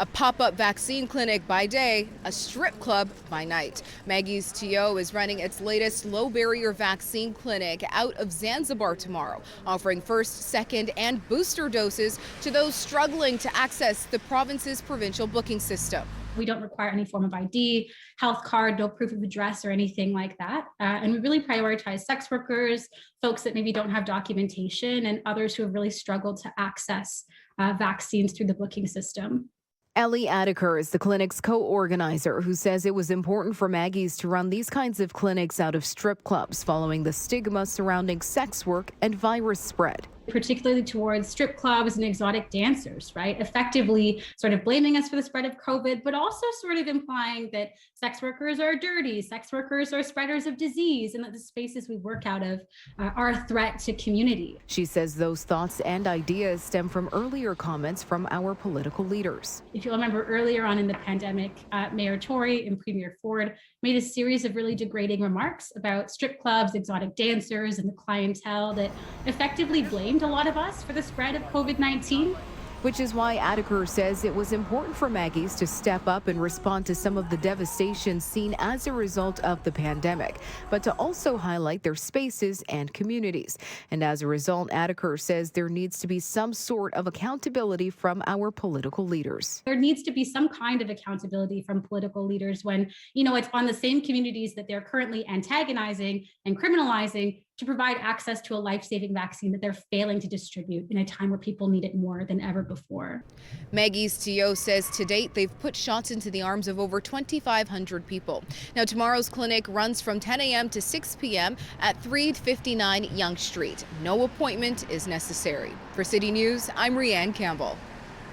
A pop-up vaccine clinic by day, a strip club by night. Maggie's TO is running its latest low-barrier vaccine clinic out of Zanzibar tomorrow, offering first, second, and booster doses to those struggling to access the province's provincial booking system. We don't require any form of ID, health card, no proof of address or anything like that. And we really prioritize sex workers, folks that maybe don't have documentation, and others who have really struggled to access vaccines through the booking system. Ellie Adeker is the clinic's co-organizer who says it was important for Maggie's to run these kinds of clinics out of strip clubs following the stigma surrounding sex work and virus spread. Particularly towards strip clubs and exotic dancers, right? Effectively sort of blaming us for the spread of COVID, but also sort of implying that sex workers are dirty, sex workers are spreaders of disease, and that the spaces we work out of are a threat to community. She says those thoughts and ideas stem from earlier comments from our political leaders. If you'll remember earlier on in the pandemic, Mayor Tory and Premier Ford made a series of really degrading remarks about strip clubs, exotic dancers, and the clientele that effectively blamed a lot of us for the spread of COVID-19. Which is why Adeker says it was important for Maggie's to step up and respond to some of the devastation seen as a result of the pandemic, but to also highlight their spaces and communities. And as a result, Adeker says there needs to be some sort of accountability from our political leaders. There needs to be some kind of accountability from political leaders when, it's on the same communities that they're currently antagonizing and criminalizing to provide access to a life-saving vaccine that they're failing to distribute in a time where people need it more than ever before. Maggie's TO says to date they've put shots into the arms of over 2,500 people. Now tomorrow's clinic runs from 10 a.m. to 6 p.m. at 359 Yonge Street. No appointment is necessary. For City News, I'm Rhianne Campbell.